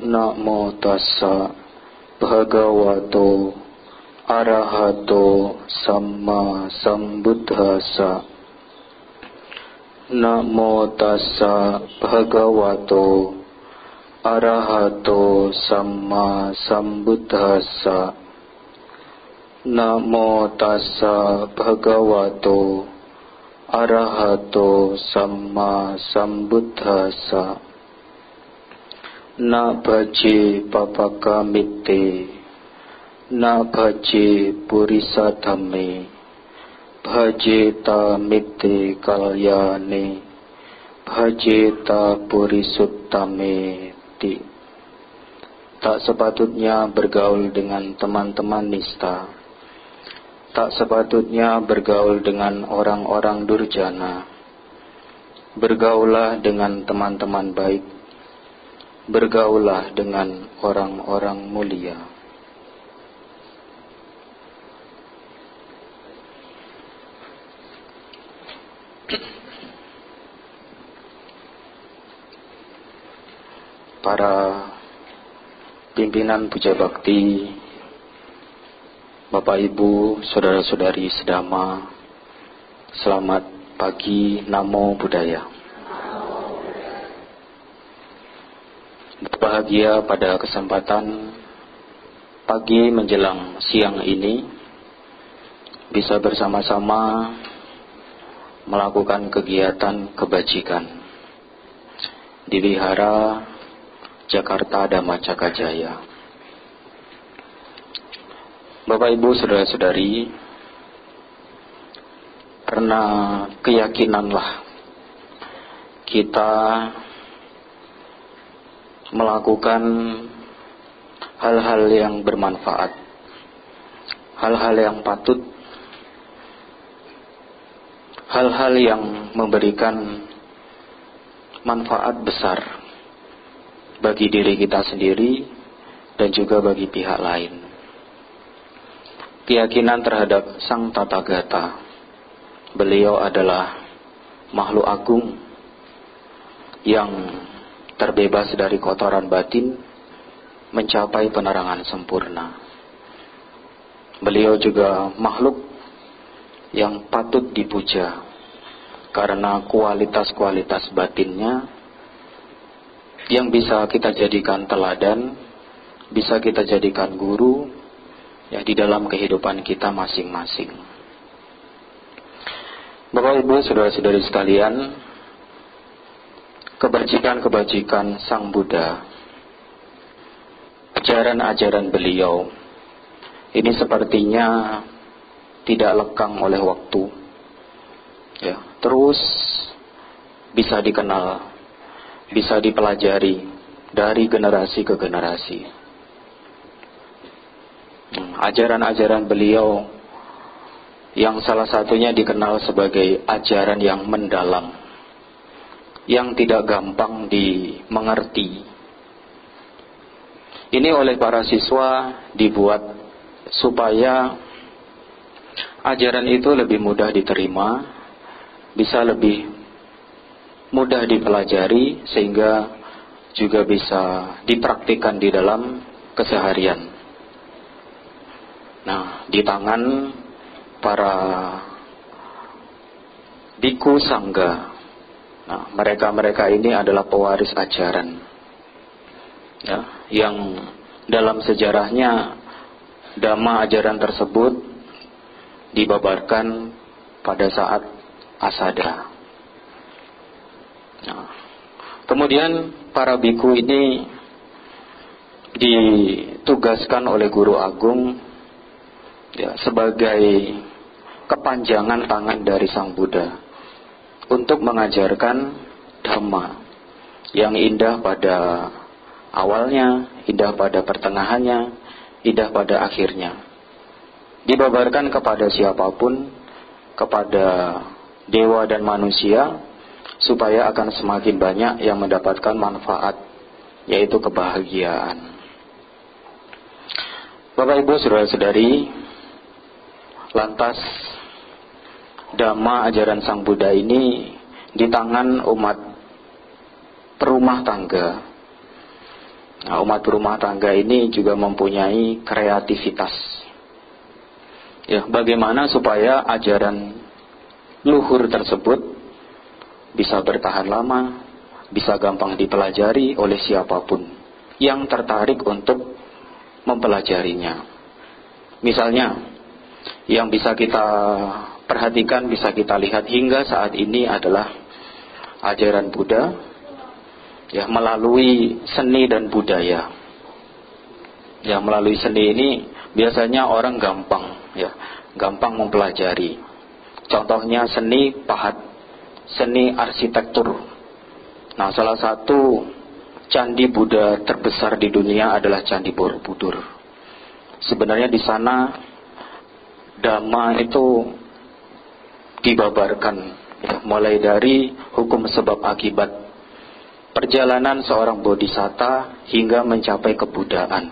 Namo tassa bhagavato arahato samma sambuddhassa. Namo tassa bhagavato arahato samma sambuddhassa. Namo tassa bhagavato arahato samma sambuddhassa. Na bhaje papaka mitte, na bhaje purisa dhamme, bhajeta mitte kalyane, bhajeta purisuttame ti. Tak sepatutnya bergaul dengan teman-teman nista, tak sepatutnya bergaul dengan orang-orang durjana. Bergaulah dengan teman-teman baik, bergaulah dengan orang-orang mulia. Para pimpinan puja bakti, Bapak Ibu, saudara-saudari sedama, selamat pagi, Namo Buddhaya. Berbahagia pada kesempatan pagi menjelang siang ini bisa bersama-sama melakukan kegiatan kebajikan di Wihara Jakarta Dhamma Cakra Jaya. Bapak Ibu saudara-saudari, karena keyakinanlah kita melakukan hal-hal yang bermanfaat, hal-hal yang patut, hal-hal yang memberikan manfaat besar bagi diri kita sendiri dan juga bagi pihak lain. Keyakinan terhadap Sang Tathagata, beliau adalah makhluk agung yang terbebas dari kotoran batin, mencapai penerangan sempurna. Beliau juga makhluk yang patut dipuja karena kualitas-kualitas batinnya yang bisa kita jadikan teladan, bisa kita jadikan guru ya di dalam kehidupan kita masing-masing. Bapak Ibu saudara-saudari sekalian, kebajikan-kebajikan Sang Buddha, ajaran-ajaran beliau ini sepertinya tidak lekang oleh waktu, ya, terus bisa dikenal, bisa dipelajari dari generasi ke generasi. Ajaran-ajaran beliau yang salah satunya dikenal sebagai ajaran yang mendalam, yang tidak gampang dimengerti. Ini oleh para siswa dibuat supaya ajaran itu lebih mudah diterima, bisa lebih mudah dipelajari, sehingga juga bisa dipraktikkan di dalam keseharian. Nah, di tangan para biku sangga, nah, mereka-mereka ini adalah pewaris ajaran, ya, yang dalam sejarahnya dhamma ajaran tersebut dibabarkan pada saat Asada. Nah, kemudian para biku ini ditugaskan oleh guru agung, ya, sebagai kepanjangan tangan dari Sang Buddha untuk mengajarkan Dhamma yang indah pada awalnya, indah pada pertengahannya, indah pada akhirnya. Dibabarkan kepada siapapun, kepada dewa dan manusia, supaya akan semakin banyak yang mendapatkan manfaat, yaitu kebahagiaan. Bapak Ibu saudara-saudari, lantas Dhamma ajaran Sang Buddha ini di tangan umat perumah tangga Nah, umat berumah tangga ini juga mempunyai kreativitas. Ya, bagaimana supaya ajaran luhur tersebut bisa bertahan lama, bisa gampang dipelajari oleh siapapun yang tertarik untuk mempelajarinya. Misalnya, yang bisa kita perhatikan, bisa kita lihat hingga saat ini adalah ajaran Buddha, ya, melalui seni dan budaya. Ya, melalui seni ini biasanya orang gampang mempelajari. Contohnya seni pahat, seni arsitektur. Nah, salah satu candi Buddha terbesar di dunia adalah Candi Borobudur. Sebenarnya di sana Dhamma itu dibabarkan, ya, mulai dari hukum sebab akibat, perjalanan seorang bodhisatta hingga mencapai kebudaan.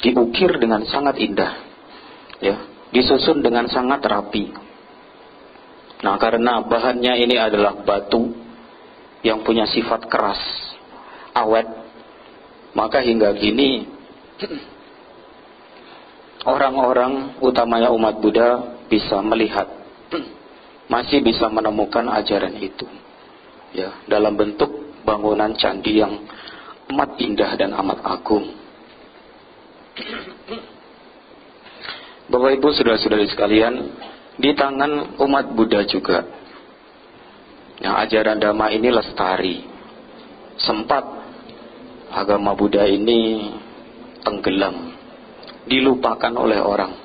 Diukir dengan sangat indah, ya, disusun dengan sangat rapi. Nah, karena bahannya ini adalah batu yang punya sifat keras, awet, maka hingga kini orang-orang, utamanya umat Buddha, bisa melihat, masih bisa menemukan ajaran itu, ya, dalam bentuk bangunan candi yang amat indah dan amat agung. Bapak Ibu saudara-saudari sekalian, di tangan umat Buddha juga, nah, ajaran Dhamma ini lestari. Sempat agama Buddha ini tenggelam, dilupakan oleh orang,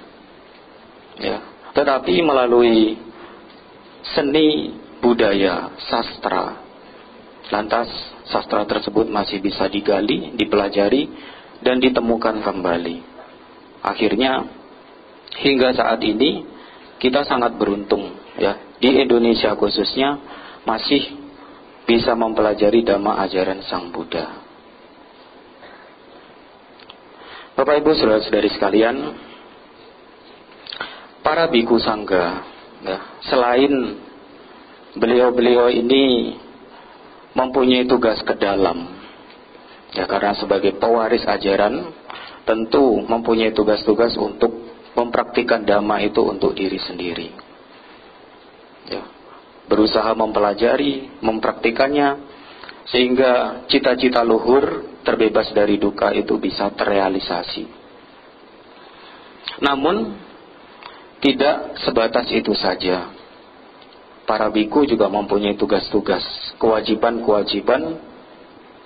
ya. Tetapi melalui seni budaya sastra, lantas sastra tersebut masih bisa digali, dipelajari, dan ditemukan kembali. Akhirnya hingga saat ini kita sangat beruntung, ya, di Indonesia khususnya masih bisa mempelajari Dhamma ajaran Sang Buddha. Bapak Ibu saudara-saudari sekalian, para biku sangga, ya, selain beliau-beliau ini mempunyai tugas ke dalam, ya, karena sebagai pewaris ajaran tentu mempunyai tugas-tugas untuk mempraktikkan Dhamma itu untuk diri sendiri, ya, berusaha mempelajari, mempraktikannya, sehingga cita-cita luhur terbebas dari duka itu bisa terrealisasi. Namun tidak sebatas itu saja. Para biku juga mempunyai tugas-tugas, kewajiban-kewajiban,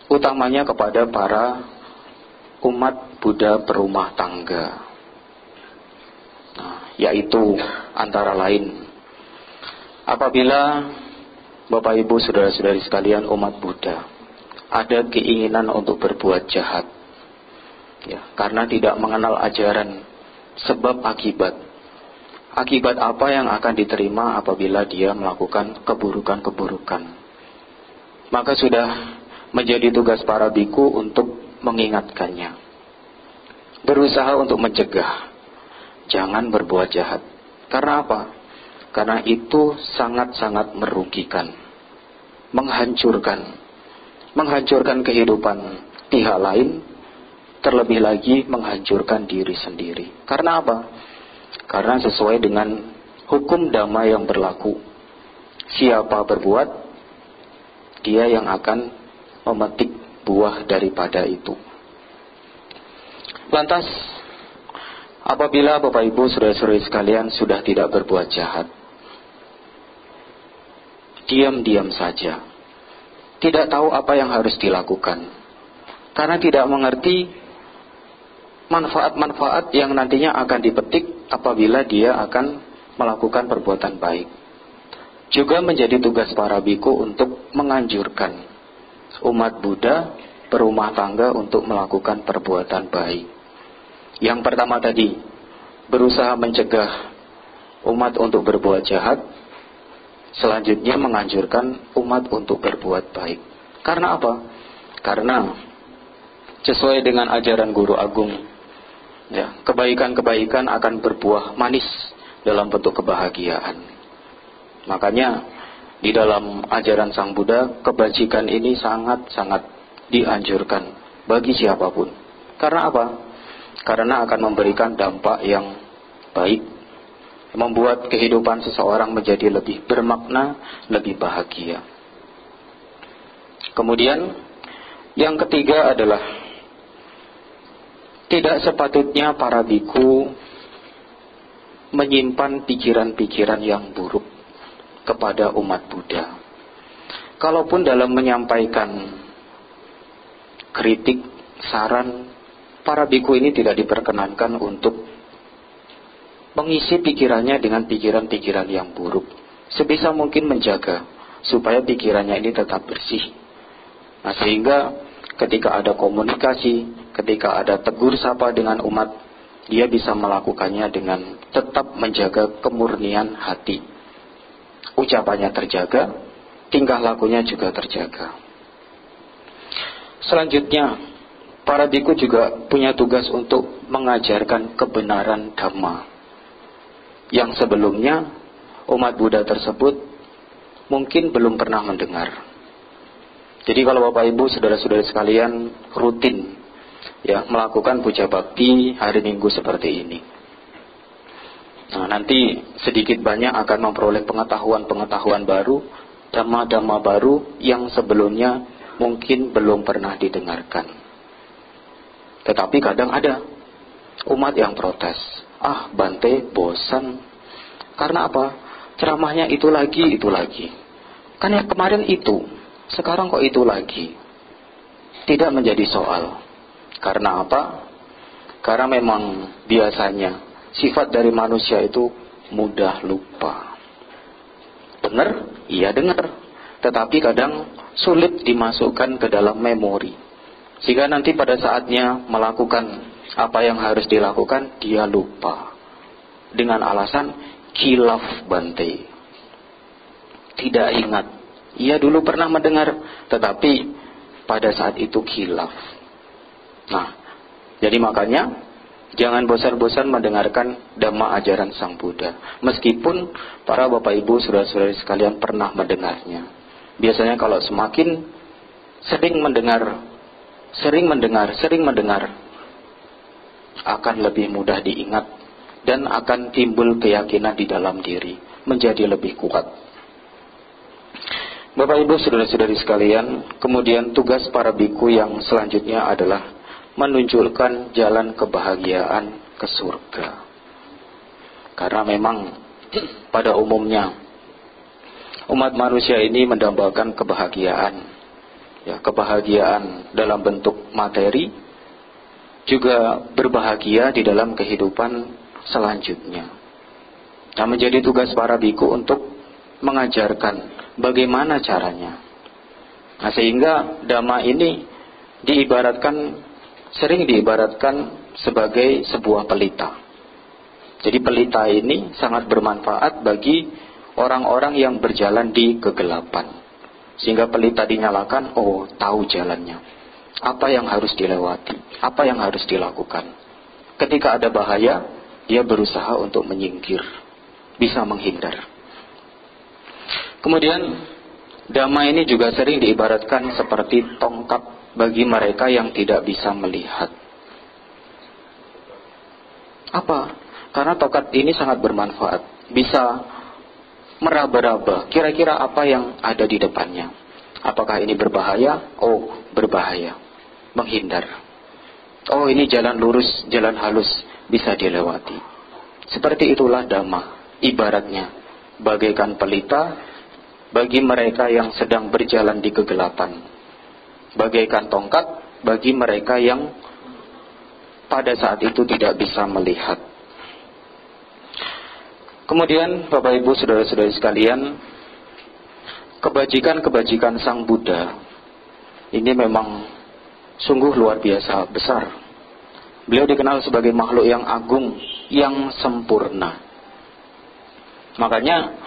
utamanya kepada para umat Buddha berumah tangga. Nah, yaitu antara lain, apabila Bapak Ibu saudara-saudari sekalian umat Buddha ada keinginan untuk berbuat jahat, ya, karena tidak mengenal ajaran sebab akibat. Akibat apa yang akan diterima apabila dia melakukan keburukan-keburukan. Maka sudah menjadi tugas para biku untuk mengingatkannya. Berusaha untuk mencegah. Jangan berbuat jahat. Karena apa? Karena itu sangat-sangat merugikan. Menghancurkan kehidupan pihak lain, terlebih lagi menghancurkan diri sendiri. Karena apa? Karena sesuai dengan hukum Dhamma yang berlaku, siapa berbuat, dia yang akan memetik buah daripada itu. Lantas, apabila Bapak Ibu saudara-saudari sekalian sudah tidak berbuat jahat, diam-diam saja, tidak tahu apa yang harus dilakukan, karena tidak mengerti manfaat-manfaat yang nantinya akan dipetik apabila dia akan melakukan perbuatan baik. Juga menjadi tugas para biku untuk menganjurkan umat Buddha berumah tangga untuk melakukan perbuatan baik. Yang pertama tadi, berusaha mencegah umat untuk berbuat jahat. Selanjutnya menganjurkan umat untuk berbuat baik. Karena apa? Karena sesuai dengan ajaran Guru Agung, ya, kebaikan-kebaikan akan berbuah manis dalam bentuk kebahagiaan. Makanya di dalam ajaran Sang Buddha, kebajikan ini sangat-sangat dianjurkan bagi siapapun. Karena apa? Karena akan memberikan dampak yang baik, membuat kehidupan seseorang menjadi lebih bermakna, lebih bahagia. Kemudian yang ketiga adalah tidak sepatutnya para biku menyimpan pikiran-pikiran yang buruk kepada umat Buddha. Kalaupun dalam menyampaikan kritik, saran, para biku ini tidak diperkenankan untuk mengisi pikirannya dengan pikiran-pikiran yang buruk. Sebisa mungkin menjaga supaya pikirannya ini tetap bersih. Nah, sehingga ketika ada komunikasi, ketika ada tegur sapa dengan umat, dia bisa melakukannya dengan tetap menjaga kemurnian hati. Ucapannya terjaga, tingkah lakunya juga terjaga. Selanjutnya, para biku juga punya tugas untuk mengajarkan kebenaran Dhamma yang sebelumnya umat Buddha tersebut mungkin belum pernah mendengar. Jadi kalau Bapak Ibu, saudara-saudara sekalian rutin ya melakukan puja bakti hari Minggu seperti ini, nah, nanti sedikit banyak akan memperoleh pengetahuan-pengetahuan baru, dhamma-dhamma baru yang sebelumnya mungkin belum pernah didengarkan. Tetapi kadang ada umat yang protes, Bante, bosan. Karena apa? Ceramahnya itu lagi. Kan yang kemarin itu, sekarang kok itu lagi. Tidak menjadi soal. Karena apa? Karena memang biasanya sifat dari manusia itu mudah lupa. Dengar? Iya dengar. Tetapi kadang sulit dimasukkan ke dalam memori. Sehingga nanti pada saatnya melakukan apa yang harus dilakukan, dia lupa. Dengan alasan khilaf Bante. Tidak ingat. Ia dulu pernah mendengar, tetapi pada saat itu khilaf. Nah, jadi makanya jangan bosan-bosan mendengarkan dhamma ajaran Sang Buddha. Meskipun para Bapak Ibu, saudara-saudari sekalian pernah mendengarnya. Biasanya kalau semakin sering mendengar, akan lebih mudah diingat dan akan timbul keyakinan di dalam diri, menjadi lebih kuat. Bapak Ibu, saudara-saudari sekalian, kemudian tugas para biku yang selanjutnya adalah menunjukkan jalan kebahagiaan ke surga. Karena memang pada umumnya umat manusia ini mendambakan kebahagiaan, ya, kebahagiaan dalam bentuk materi, juga berbahagia di dalam kehidupan selanjutnya. Nah, menjadi tugas para biku untuk mengajarkan bagaimana caranya. Nah, sehingga dhamma ini sering diibaratkan sebagai sebuah pelita. Jadi pelita ini sangat bermanfaat bagi orang-orang yang berjalan di kegelapan. Sehingga pelita dinyalakan, tahu jalannya. Apa yang harus dilewati, apa yang harus dilakukan. Ketika ada bahaya, dia berusaha untuk menyingkir, bisa menghindar. Kemudian dhamma ini juga sering diibaratkan seperti tongkat bagi mereka yang tidak bisa melihat. Apa? Karena tongkat ini sangat bermanfaat, bisa meraba-raba kira-kira apa yang ada di depannya. Apakah ini berbahaya? Berbahaya, menghindar. Ini jalan lurus, jalan halus, bisa dilewati. Seperti itulah dhamma, ibaratnya bagaikan pelita bagi mereka yang sedang berjalan di kegelapan, bagaikan tongkat bagi mereka yang pada saat itu tidak bisa melihat. Kemudian Bapak Ibu, saudara-saudari sekalian, kebajikan-kebajikan Sang Buddha ini memang sungguh luar biasa besar. Beliau dikenal sebagai makhluk yang agung, yang sempurna. Makanya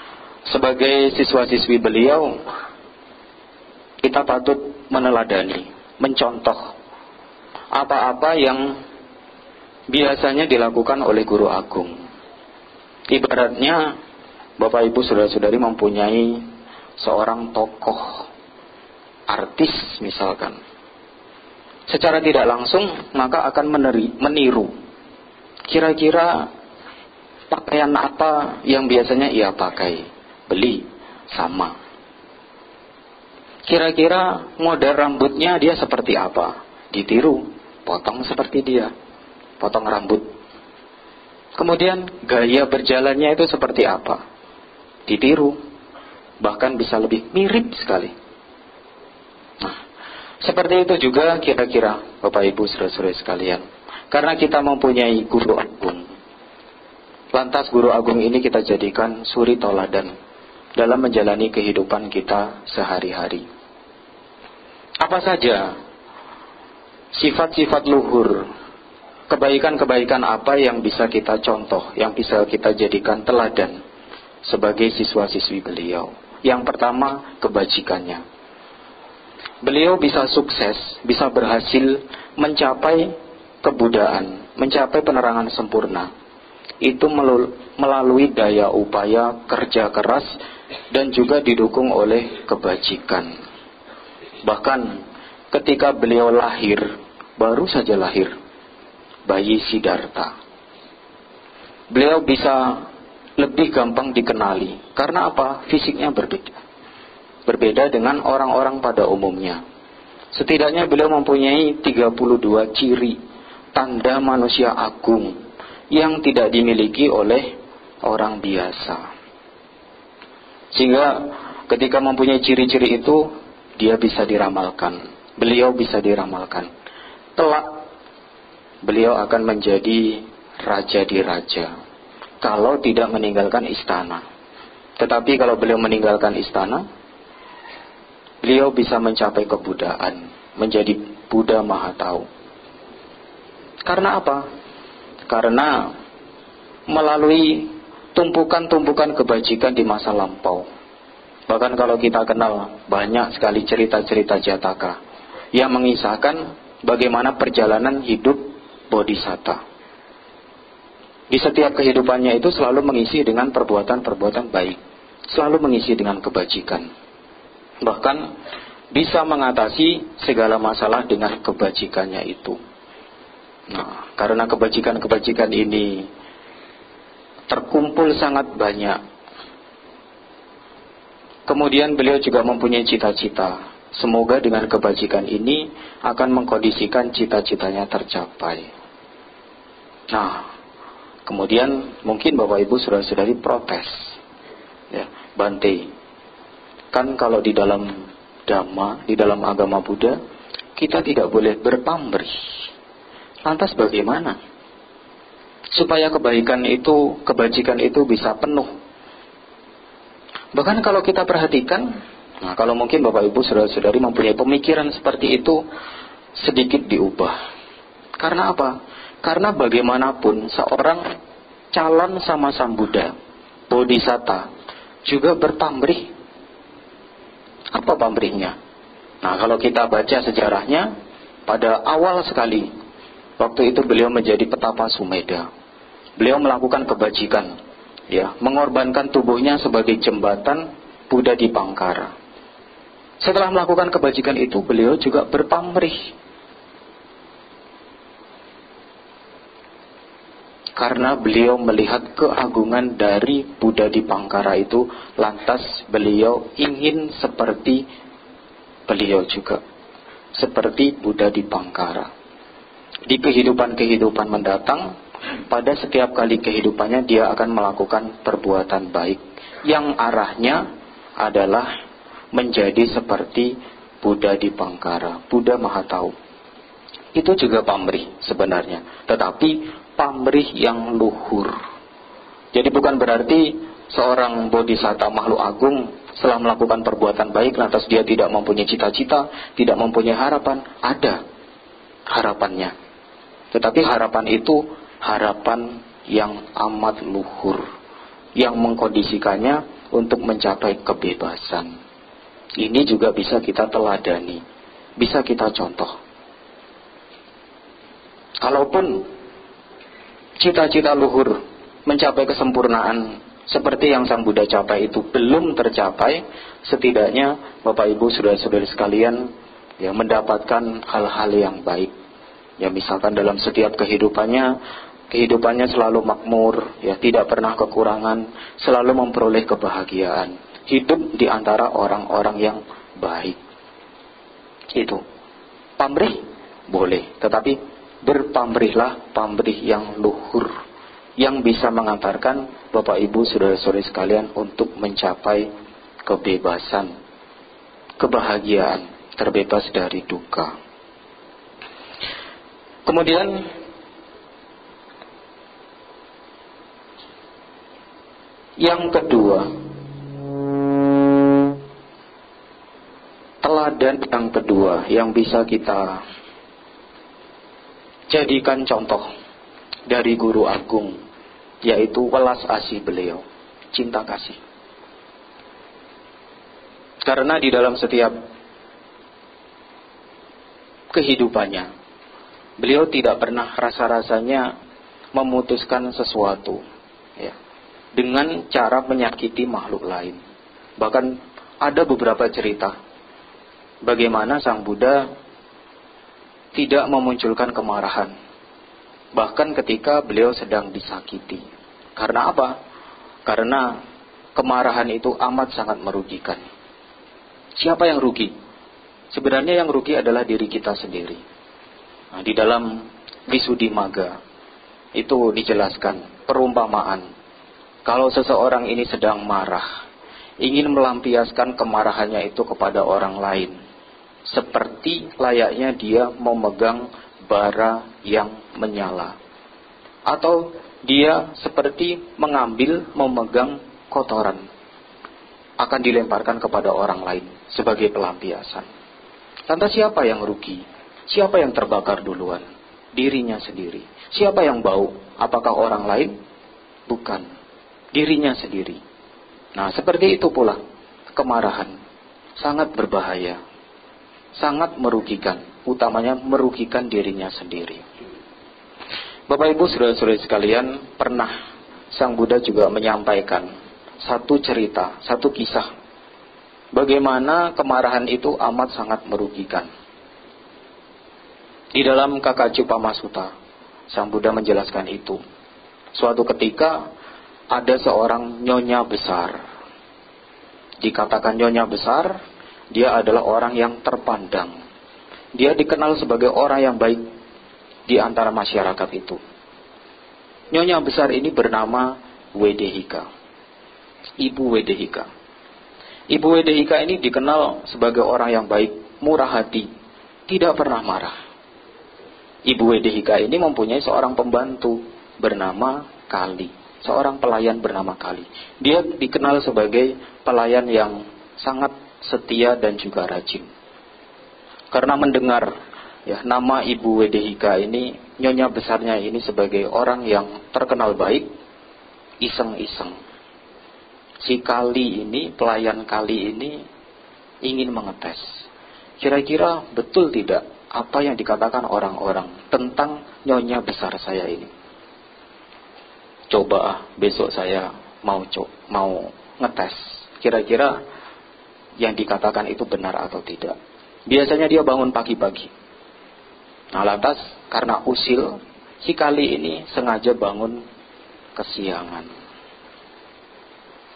sebagai siswa-siswi beliau, kita patut meneladani, mencontoh apa-apa yang biasanya dilakukan oleh guru agung. Ibaratnya Bapak Ibu saudara-saudari mempunyai seorang tokoh artis misalkan. secara tidak langsung maka akan meniru. Kira-kira pakaian apa yang biasanya ia pakai, beli, sama. Kira-kira model rambutnya dia seperti apa, ditiru, potong seperti dia, potong rambut. Kemudian gaya berjalannya itu seperti apa, ditiru, bahkan bisa lebih mirip sekali. Nah, seperti itu juga kira-kira Bapak Ibu saudara-saudara sekalian. Karena kita mempunyai guru agung, lantas guru agung ini kita jadikan suri toladan dalam menjalani kehidupan kita sehari-hari. Apa saja sifat-sifat luhur, kebaikan-kebaikan apa yang bisa kita contoh, yang bisa kita jadikan teladan sebagai siswa-siswi beliau? Yang pertama, kebajikannya. Beliau bisa sukses, bisa berhasil mencapai kebudaan, mencapai penerangan sempurna. Itu melalui daya upaya kerja keras dan juga didukung oleh kebajikan. Bahkan ketika beliau lahir, baru saja lahir, bayi Siddhartha, beliau bisa lebih gampang dikenali. Karena apa? Fisiknya berbeda dengan orang-orang pada umumnya. Setidaknya beliau mempunyai 32 ciri tanda manusia agung yang tidak dimiliki oleh orang biasa. Sehingga ketika mempunyai ciri-ciri itu, dia bisa diramalkan. Beliau bisa diramalkan. Kelak beliau akan menjadi raja di raja kalau tidak meninggalkan istana. Tetapi kalau beliau meninggalkan istana, beliau bisa mencapai kebudaan, menjadi Buddha Maha Tahu. Karena apa? Karena melalui tumpukan-tumpukan kebajikan di masa lampau. Bahkan kalau kita kenal banyak sekali cerita-cerita Jataka yang mengisahkan bagaimana perjalanan hidup Bodhisatta. Di setiap kehidupannya itu selalu mengisi dengan perbuatan-perbuatan baik, selalu mengisi dengan kebajikan. Bahkan bisa mengatasi segala masalah dengan kebajikannya itu. Nah, karena kebajikan-kebajikan ini terkumpul sangat banyak. Kemudian beliau juga mempunyai cita-cita. Semoga dengan kebajikan ini akan mengkondisikan cita-citanya tercapai. Nah, kemudian mungkin Bapak Ibu saudara-saudari protes, ya, Bante. Kan kalau di dalam Dhamma, di dalam agama Buddha, kita tidak boleh berpamrih. Lantas bagaimana supaya kebajikan itu bisa penuh? Bahkan kalau kita perhatikan, nah kalau mungkin Bapak Ibu saudara-saudari mempunyai pemikiran seperti itu, sedikit diubah. Karena apa? Karena bagaimanapun seorang calon sama Sang Buddha, Bodhisatta, juga berpamrih. Apa pamrihnya? Nah, kalau kita baca sejarahnya, pada awal sekali waktu itu beliau menjadi petapa Sumedha. Beliau melakukan kebajikan, ya, mengorbankan tubuhnya sebagai jembatan Buddha di Pangkara. Setelah melakukan kebajikan itu, beliau juga berpamrih. Karena beliau melihat keagungan dari Buddha di Pangkara itu, lantas beliau ingin seperti beliau juga, seperti Buddha di Pangkara. Di kehidupan-kehidupan mendatang, pada setiap kali kehidupannya dia akan melakukan perbuatan baik yang arahnya adalah menjadi seperti Buddha di Pangkara, Buddha Maha Tahu. Itu juga pamrih sebenarnya, tetapi pamrih yang luhur. Jadi bukan berarti seorang bodhisatta makhluk agung setelah melakukan perbuatan baik lantas dia tidak mempunyai cita-cita, tidak mempunyai harapan. Ada harapannya. Tetapi harapan itu harapan yang amat luhur, yang mengkondisikannya untuk mencapai kebebasan. Ini juga bisa kita teladani, bisa kita contoh. Kalaupun cita-cita luhur mencapai kesempurnaan seperti yang Sang Buddha capai itu belum tercapai, setidaknya Bapak Ibu saudara-saudari sekalian, ya, mendapatkan hal-hal yang baik. Ya, misalkan dalam setiap kehidupannya selalu makmur, ya, tidak pernah kekurangan, selalu memperoleh kebahagiaan, hidup di antara orang-orang yang baik. Itu. Pamrih boleh, tetapi berpamrihlah pamrih yang luhur, yang bisa mengantarkan Bapak Ibu saudara-saudari sekalian untuk mencapai kebebasan, kebahagiaan, terbebas dari duka. Kemudian yang kedua, teladan yang kedua yang bisa kita jadikan contoh dari guru agung, yaitu welas asih beliau, cinta kasih. Karena di dalam setiap kehidupannya, beliau tidak pernah rasa-rasanya memutuskan sesuatu, ya, dengan cara menyakiti makhluk lain. Bahkan ada beberapa cerita bagaimana Sang Buddha tidak memunculkan kemarahan, bahkan ketika beliau sedang disakiti. Karena apa? Karena kemarahan itu amat sangat merugikan. Siapa yang rugi? Sebenarnya yang rugi adalah diri kita sendiri. Nah, di dalam Visuddhimagga itu dijelaskan perumpamaan. Kalau seseorang ini sedang marah, ingin melampiaskan kemarahannya itu kepada orang lain, seperti layaknya dia memegang bara yang menyala, atau dia seperti memegang kotoran, akan dilemparkan kepada orang lain sebagai pelampiasan. Lantas siapa yang rugi? Siapa yang terbakar duluan? Dirinya sendiri. Siapa yang bau? Apakah orang lain? Bukan. Dirinya sendiri. Nah, seperti itu pula kemarahan. Sangat berbahaya. Sangat merugikan. Utamanya merugikan dirinya sendiri. Bapak Ibu saudara-saudari sekalian, pernah Sang Buddha juga menyampaikan satu cerita, satu kisah, bagaimana kemarahan itu amat sangat merugikan. Di dalam Kakacupama Sutta, Sang Buddha menjelaskan itu. Suatu ketika ada seorang nyonya besar. Dikatakan nyonya besar, dia adalah orang yang terpandang. Dia dikenal sebagai orang yang baik di antara masyarakat itu. Nyonya besar ini bernama Wedehika, Ibu Wedehika. Ibu Wedehika ini dikenal sebagai orang yang baik, murah hati, tidak pernah marah. Ibu Wedehika ini mempunyai seorang pembantu bernama Kali, seorang pelayan bernama Kali. Dia dikenal sebagai pelayan yang sangat setia dan juga rajin. Karena mendengar, ya, nama Ibu Wedehika ini, nyonya besarnya ini sebagai orang yang terkenal baik, iseng-iseng. Si Kali ini, pelayan Kali ini ingin mengetes. Kira-kira betul tidak apa yang dikatakan orang-orang tentang nyonya besar saya ini? Coba besok saya mau ngetes. Kira-kira yang dikatakan itu benar atau tidak. Biasanya dia bangun pagi-pagi. Nah, lantas karena usil, si Kali ini sengaja bangun kesiangan.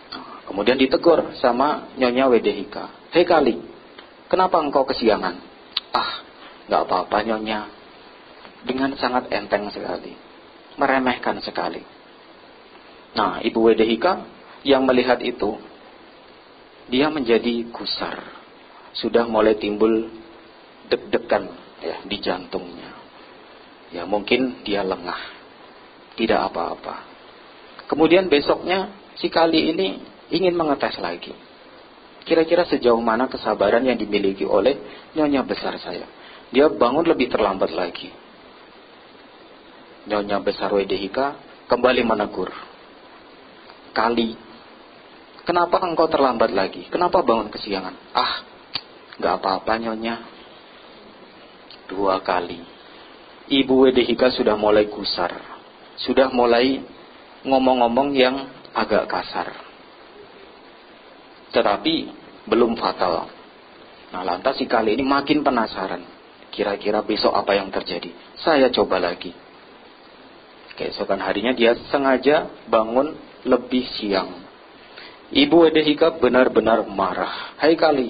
Nah, kemudian ditegur sama nyonya Wedehika. Hei Kali, kenapa engkau kesiangan? Gak apa-apa nyonya. Dengan sangat enteng sekali, meremehkan sekali. Nah, Ibu Wedehika yang melihat itu, dia menjadi gusar. Sudah mulai timbul deg-degan, ya, di jantungnya. Ya, mungkin dia lengah, tidak apa-apa. Kemudian besoknya si Kali ini ingin mengetes lagi. Kira-kira sejauh mana kesabaran yang dimiliki oleh nyonya besar saya. Dia bangun lebih terlambat lagi. Nyonya besar Wedehika kembali menegur. Kali, kenapa engkau terlambat lagi? Kenapa bangun kesiangan? Gak apa-apa nyonya. 2 kali. Ibu Wedehika sudah mulai gusar. Sudah mulai ngomong-ngomong yang agak kasar. Tetapi belum fatal. Nah, lantas si Kali ini makin penasaran. Kira-kira besok apa yang terjadi? Saya coba lagi. Keesokan harinya dia sengaja bangun lebih siang. Ibu Wedehika benar-benar marah. Hai Kali,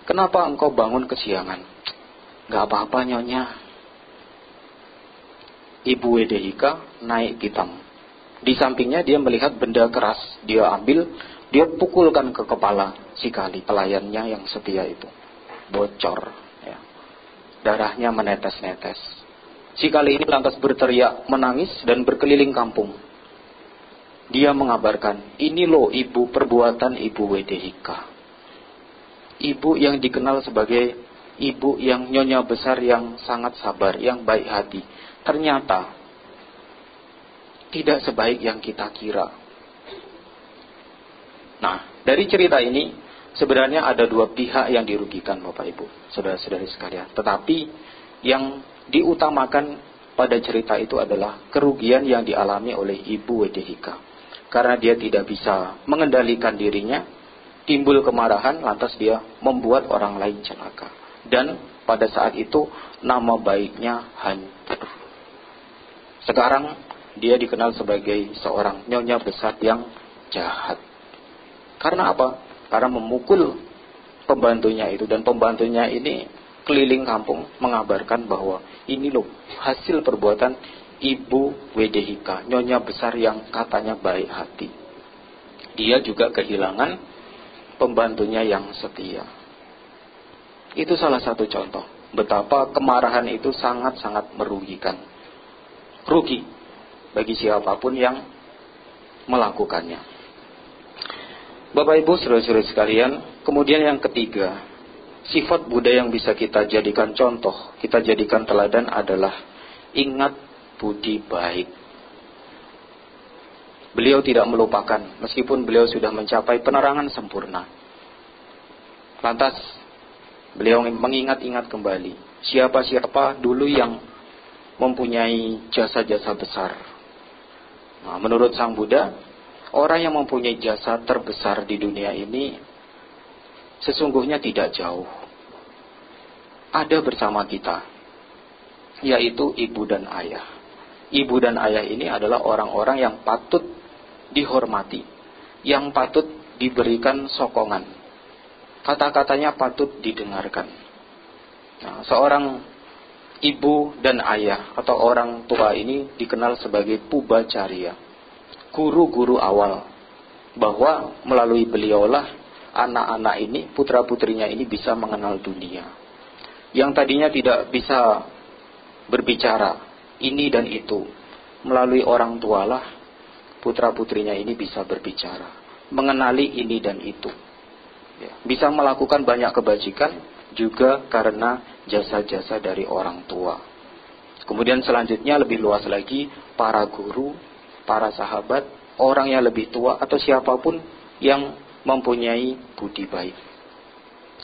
kenapa engkau bangun kesiangan? Gak apa-apa Nyonya. Ibu Wedehika naik pitam. Di sampingnya dia melihat benda keras. Dia ambil, dia pukulkan ke kepala si Kali, pelayannya yang setia itu. Bocor. Ya. Darahnya menetes-netes. Si Kali ini lantas berteriak, menangis dan berkeliling kampung. Dia mengabarkan, ini loh ibu, perbuatan Ibu Wedehika. Ibu yang dikenal sebagai ibu yang nyonya besar, yang sangat sabar, yang baik hati. Ternyata tidak sebaik yang kita kira. Nah, dari cerita ini sebenarnya ada dua pihak yang dirugikan Bapak Ibu, saudara-saudari sekalian. Tetapi yang diutamakan pada cerita itu adalah kerugian yang dialami oleh Ibu Wedehika. Karena dia tidak bisa mengendalikan dirinya, timbul kemarahan, lantas dia membuat orang lain celaka. Dan pada saat itu nama baiknya hancur. Sekarang dia dikenal sebagai seorang nyonya besar yang jahat. Karena apa? Karena memukul pembantunya itu, dan pembantunya ini keliling kampung mengabarkan bahwa ini loh hasil perbuatan Ibu Wedehika, nyonya besar yang katanya baik hati. Dia juga kehilangan pembantunya yang setia. Itu salah satu contoh betapa kemarahan itu sangat-sangat merugikan. Rugi bagi siapapun yang melakukannya. Bapak Ibu saudara-saudara sekalian, kemudian yang ketiga, sifat Buddha yang bisa kita jadikan contoh, kita jadikan teladan adalah ingat budi baik. Beliau tidak melupakan, meskipun beliau sudah mencapai penerangan sempurna. Lantas, beliau mengingat-ingat kembali, siapa-siapa dulu yang mempunyai jasa-jasa besar. Nah, menurut Sang Buddha, orang yang mempunyai jasa terbesar di dunia ini sesungguhnya tidak jauh. Ada bersama kita, yaitu ibu dan ayah. Ibu dan ayah ini adalah orang-orang yang patut dihormati, yang patut diberikan sokongan. Kata-katanya patut didengarkan. Nah, seorang ibu dan ayah atau orang tua ini dikenal sebagai Pubbacariya, guru-guru awal, bahwa melalui beliaulah anak-anak ini, putra-putrinya ini bisa mengenal dunia. Yang tadinya tidak bisa berbicara ini dan itu, melalui orang tualah putra-putrinya ini bisa berbicara, mengenali ini dan itu. Bisa melakukan banyak kebajikan juga karena jasa-jasa dari orang tua. Kemudian selanjutnya lebih luas lagi, para guru, para sahabat, orang yang lebih tua atau siapapun yang mempunyai budi baik.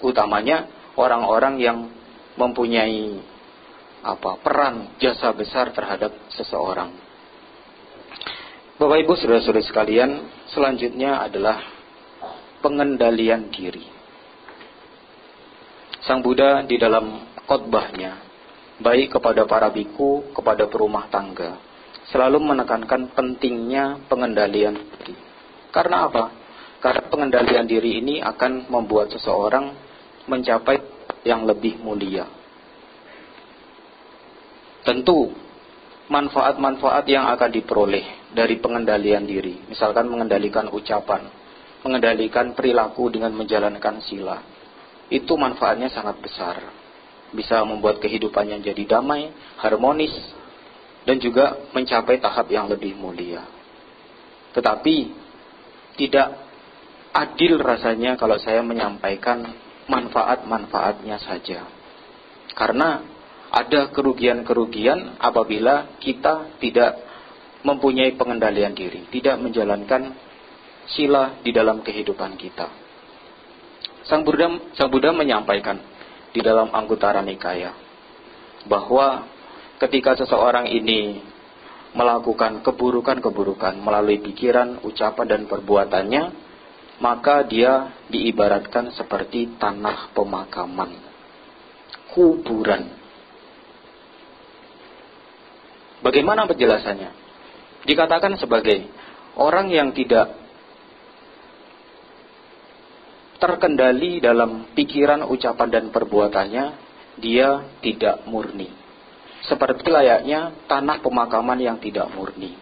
Utamanya orang-orang yang mempunyai peran jasa besar terhadap seseorang. Bapak Ibu saudara-saudari sekalian, selanjutnya adalah pengendalian diri. Sang Buddha di dalam khotbahnya, baik kepada para biku, kepada perumah tangga, selalu menekankan pentingnya pengendalian diri. Karena apa? Karena pengendalian diri ini akan membuat seseorang mencapai yang lebih mulia. Tentu manfaat-manfaat yang akan diperoleh dari pengendalian diri, misalkan mengendalikan ucapan, mengendalikan perilaku dengan menjalankan sila, itu manfaatnya sangat besar. Bisa membuat kehidupannya jadi damai, harmonis, dan juga mencapai tahap yang lebih mulia. Tetapi tidak adil rasanya kalau saya menyampaikan manfaat-manfaatnya saja. Karena ada kerugian-kerugian apabila kita tidak mempunyai pengendalian diri, tidak menjalankan sila di dalam kehidupan kita. Sang Buddha menyampaikan di dalam Anguttara Nikaya bahwa ketika seseorang ini melakukan keburukan-keburukan melalui pikiran, ucapan, dan perbuatannya, maka dia diibaratkan seperti tanah pemakaman, kuburan. Bagaimana penjelasannya? Dikatakan sebagai orang yang tidak terkendali dalam pikiran, ucapan, dan perbuatannya, dia tidak murni. Seperti layaknya tanah pemakaman yang tidak murni.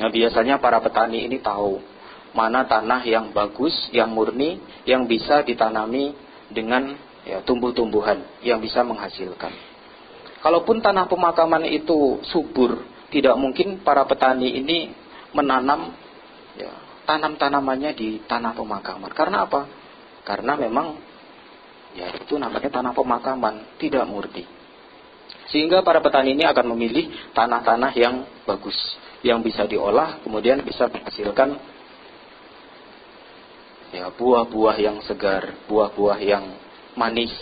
Nah, biasanya para petani ini tahu mana tanah yang bagus, yang murni, yang bisa ditanami dengan tumbuh-tumbuhan yang bisa menghasilkan. Kalaupun tanah pemakaman itu subur, tidak mungkin para petani ini menanam tanam-tanamannya di tanah pemakaman. Karena apa? Karena memang itu namanya tanah pemakaman, tidak murni. Sehingga para petani ini akan memilih tanah-tanah yang bagus, yang bisa diolah, kemudian bisa menghasilkan buah-buah yang segar, buah-buah yang manis,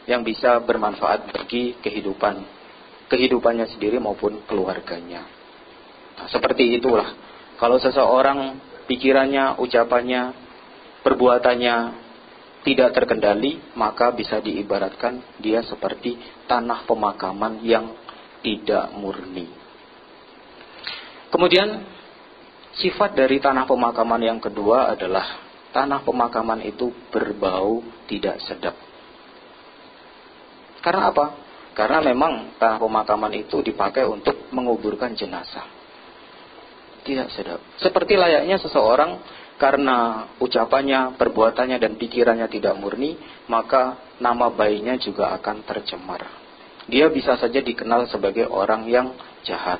yang bisa bermanfaat bagi kehidupannya sendiri maupun keluarganya. Nah, seperti itulah. Kalau seseorang pikirannya, ucapannya, perbuatannya tidak terkendali, maka bisa diibaratkan dia seperti tanah pemakaman yang tidak murni. Kemudian sifat dari tanah pemakaman yang kedua adalah tanah pemakaman itu berbau tidak sedap. Karena apa? Karena memang tanah pemakaman itu dipakai untuk menguburkan jenazah. Tidak sedap. Seperti layaknya seseorang karena ucapannya, perbuatannya, dan pikirannya tidak murni, maka nama baiknya juga akan tercemar. Dia bisa saja dikenal sebagai orang yang jahat.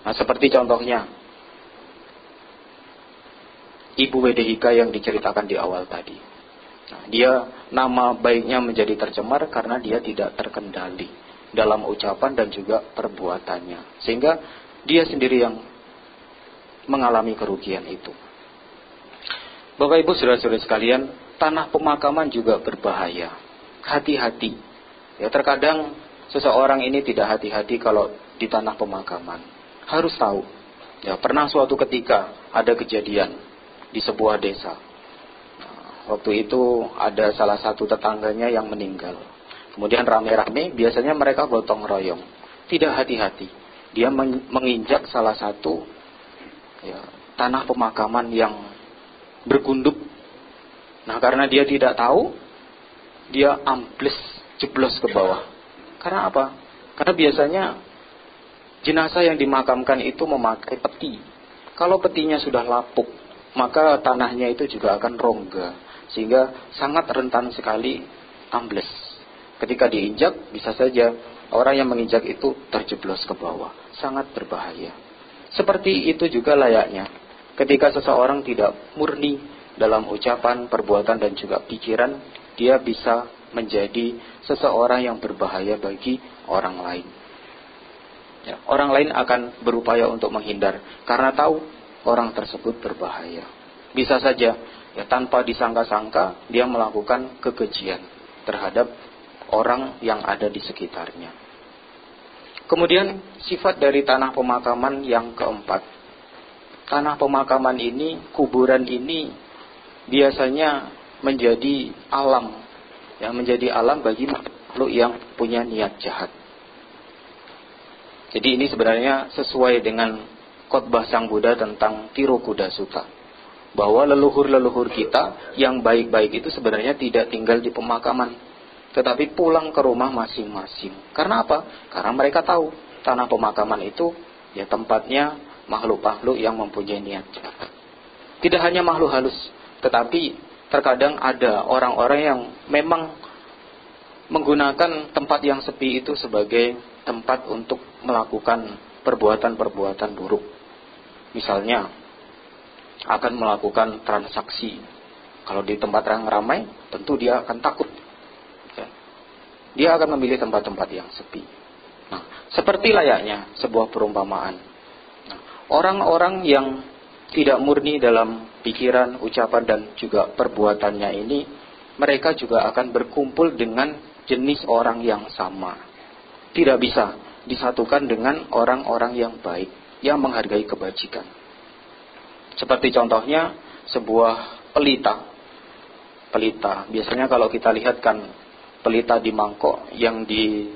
Nah, seperti contohnya Ibu Wedehika yang diceritakan di awal tadi. Nah, dia nama baiknya menjadi tercemar karena dia tidak terkendali dalam ucapan dan juga perbuatannya. Sehingga dia sendiri yang mengalami kerugian itu. Bapak Ibu saudara-saudara sekalian, tanah pemakaman juga berbahaya. Hati-hati. Terkadang seseorang ini tidak hati-hati kalau di tanah pemakaman. Harus tahu. Pernah suatu ketika ada kejadian di sebuah desa. Waktu itu ada salah satu tetangganya yang meninggal. Kemudian rame-rame, biasanya mereka gotong royong. Tidak hati-hati. Dia menginjak salah satu tanah pemakaman yang bergunduk. Nah, karena dia tidak tahu, dia ambles, jeblos ke bawah. Karena apa? Karena biasanya jenazah yang dimakamkan itu memakai peti. Kalau petinya sudah lapuk, maka tanahnya itu juga akan rongga, sehingga sangat rentan sekali ambles. Ketika diinjak, bisa saja orang yang menginjak itu terjeblos ke bawah. Sangat berbahaya. Seperti itu juga layaknya ketika seseorang tidak murni dalam ucapan, perbuatan, dan juga pikiran, dia bisa menjadi seseorang yang berbahaya bagi orang lain. Orang lain akan berupaya untuk menghindar karena tahu orang tersebut berbahaya. Bisa saja tanpa disangka-sangka dia melakukan kekejian terhadap orang yang ada di sekitarnya. Kemudian sifat dari tanah pemakaman yang keempat. Tanah pemakaman ini, kuburan ini biasanya menjadi alam, menjadi alam bagi makhluk yang punya niat jahat. Jadi ini sebenarnya sesuai dengan khotbah Sang Buddha tentang Tirokuda Sutta, bahwa leluhur-leluhur kita yang baik-baik itu sebenarnya tidak tinggal di pemakaman, tetapi pulang ke rumah masing-masing. Karena apa? Karena mereka tahu tanah pemakaman itu tempatnya makhluk-makhluk yang mempunyai niat jahat. Tidak hanya makhluk halus, tetapi terkadang ada orang-orang yang memang menggunakan tempat yang sepi itu sebagai tempat untuk melakukan perbuatan-perbuatan buruk. Misalnya akan melakukan transaksi. Kalau di tempat yang ramai, tentu dia akan takut. Dia akan memilih tempat-tempat yang sepi. Nah, seperti layaknya sebuah perumpamaan. Orang-orang yang tidak murni dalam pikiran, ucapan, dan juga perbuatannya ini, mereka juga akan berkumpul dengan jenis orang yang sama. Tidak bisa disatukan dengan orang-orang yang baik, yang menghargai kebajikan. Seperti contohnya, sebuah pelita. Pelita. Biasanya kalau kita lihat kan pelita di mangkok yang di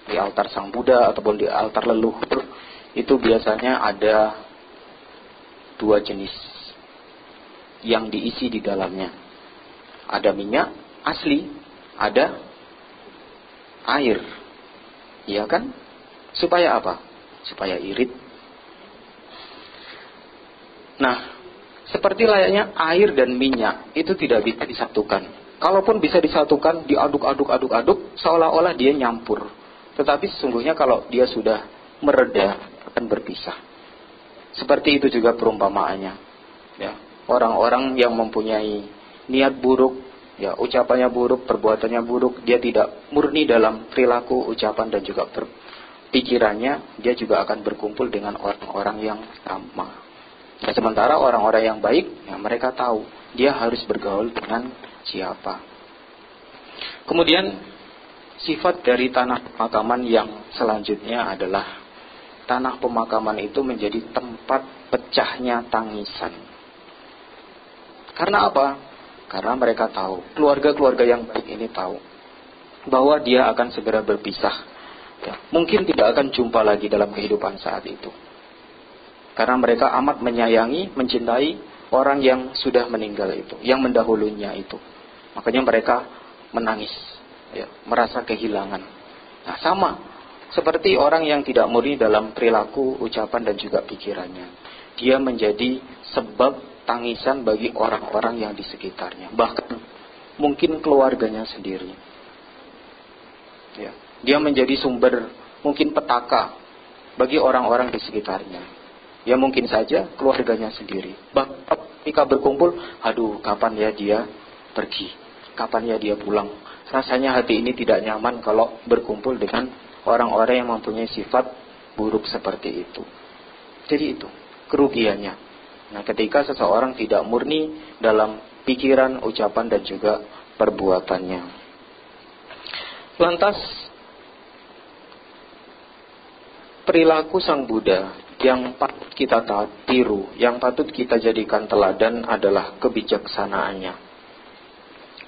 altar Sang Buddha ataupun di altar leluhur, itu biasanya ada 2 jenis yang diisi di dalamnya. Ada minyak asli, ada air. Iya kan? Supaya apa? Supaya irit. Nah, seperti layaknya air dan minyak itu tidak bisa disatukan. Kalaupun bisa disatukan, diaduk-aduk, seolah-olah dia nyampur. Tetapi sesungguhnya kalau dia sudah mereda, akan berpisah. Seperti itu juga perumpamaannya. Ya, orang-orang yang mempunyai niat buruk, ya, ucapannya buruk, perbuatannya buruk, dia tidak murni dalam perilaku, ucapan dan juga pikirannya, dia juga akan berkumpul dengan orang-orang yang sama. Nah, sementara orang-orang yang baik, ya, mereka tahu dia harus bergaul dengan siapa. Kemudian sifat dari tanah pemakaman yang selanjutnya adalah tanah pemakaman itu menjadi tempat pecahnya tangisan. Karena apa? Karena mereka tahu, keluarga-keluarga yang baik ini tahu bahwa dia akan segera berpisah. Ya, mungkin tidak akan jumpa lagi dalam kehidupan saat itu. Karena mereka amat menyayangi, mencintai orang yang sudah meninggal itu, yang mendahulunya itu. Makanya mereka menangis, ya, merasa kehilangan. Nah, sama seperti orang yang tidak murni dalam perilaku, ucapan dan juga pikirannya. Dia menjadi sebab tangisan bagi orang-orang yang di sekitarnya, bahkan mungkin keluarganya sendiri. Ya, dia menjadi sumber mungkin petaka bagi orang-orang di sekitarnya. Ya, mungkin saja keluarganya sendiri. Bahkan ketika berkumpul, aduh, kapan ya dia pergi? Kapan ya dia pulang? Rasanya hati ini tidak nyaman kalau berkumpul dengan orang-orang yang mempunyai sifat buruk seperti itu. Jadi itu kerugiannya. Nah, ketika seseorang tidak murni dalam pikiran, ucapan dan juga perbuatannya. Lantas perilaku Sang Buddha yang patut kita tiru, yang patut kita jadikan teladan adalah kebijaksanaannya.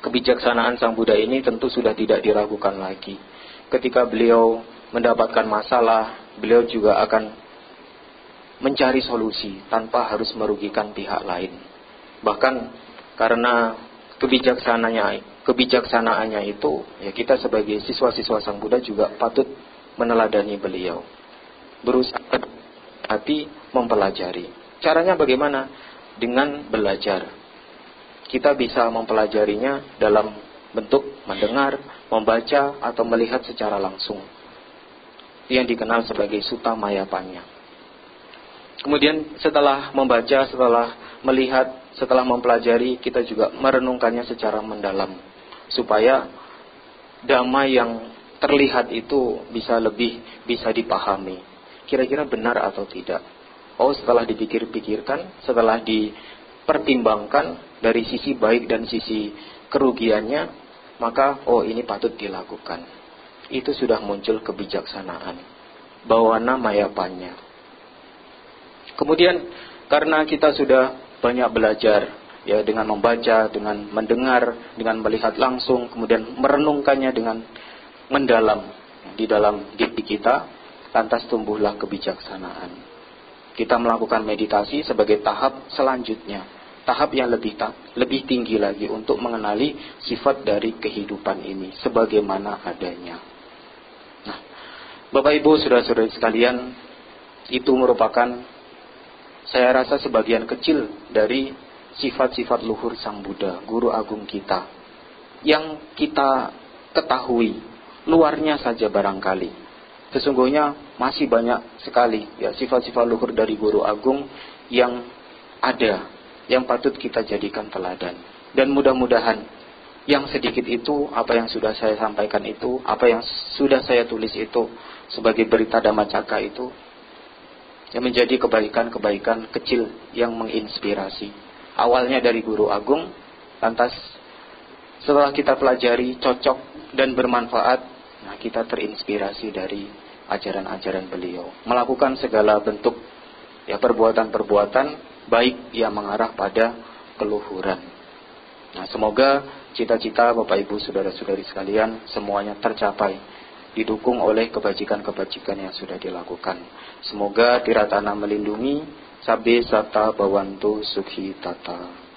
Kebijaksanaan Sang Buddha ini tentu sudah tidak diragukan lagi. Ketika beliau mendapatkan masalah, beliau juga akan mencari solusi tanpa harus merugikan pihak lain. Bahkan karena kebijaksanaannya itu, ya, kita sebagai siswa-siswa Sang Buddha juga patut meneladani beliau. Berusaha hati mempelajari. Caranya bagaimana? Dengan belajar. Kita bisa mempelajarinya dalam bentuk mendengar, membaca, atau melihat secara langsung. Yang dikenal sebagai Sutta Mayapanya. Kemudian setelah membaca, setelah melihat, setelah mempelajari, kita juga merenungkannya secara mendalam. Supaya dhamma yang terlihat itu bisa dipahami. Kira-kira benar atau tidak. Oh, setelah dipikir-pikirkan, setelah dipertimbangkan dari sisi baik dan sisi kerugiannya, maka oh, ini patut dilakukan. Itu sudah muncul kebijaksanaan. Bawana Mayapanya. Kemudian karena kita sudah banyak belajar, ya, dengan membaca, dengan mendengar, dengan melihat langsung, kemudian merenungkannya dengan mendalam di dalam diri kita, lantas tumbuhlah kebijaksanaan. Kita melakukan meditasi sebagai tahap selanjutnya, tahap yang lebih tinggi lagi untuk mengenali sifat dari kehidupan ini sebagaimana adanya. Nah, Bapak Ibu, saudara-saudari sekalian, itu merupakan, saya rasa, sebagian kecil dari sifat-sifat luhur Sang Buddha, Guru Agung kita, yang kita ketahui, luarnya saja barangkali. Sesungguhnya masih banyak sekali, ya, sifat-sifat luhur dari Guru Agung yang ada, yang patut kita jadikan teladan. Dan mudah-mudahan yang sedikit itu, apa yang sudah saya sampaikan itu, apa yang sudah saya tulis itu sebagai berita Dhammacakka itu, yang menjadi kebaikan-kebaikan kecil yang menginspirasi. Awalnya dari Guru Agung, lantas setelah kita pelajari, cocok dan bermanfaat, nah, kita terinspirasi dari ajaran-ajaran beliau. Melakukan segala bentuk, ya, perbuatan-perbuatan baik yang mengarah pada keluhuran. Nah, semoga cita-cita Bapak Ibu saudara-saudari sekalian semuanya tercapai, didukung oleh kebajikan-kebajikan yang sudah dilakukan. Semoga Tiratana melindungi, Sabe Sata Bawantu Sukhi Tata.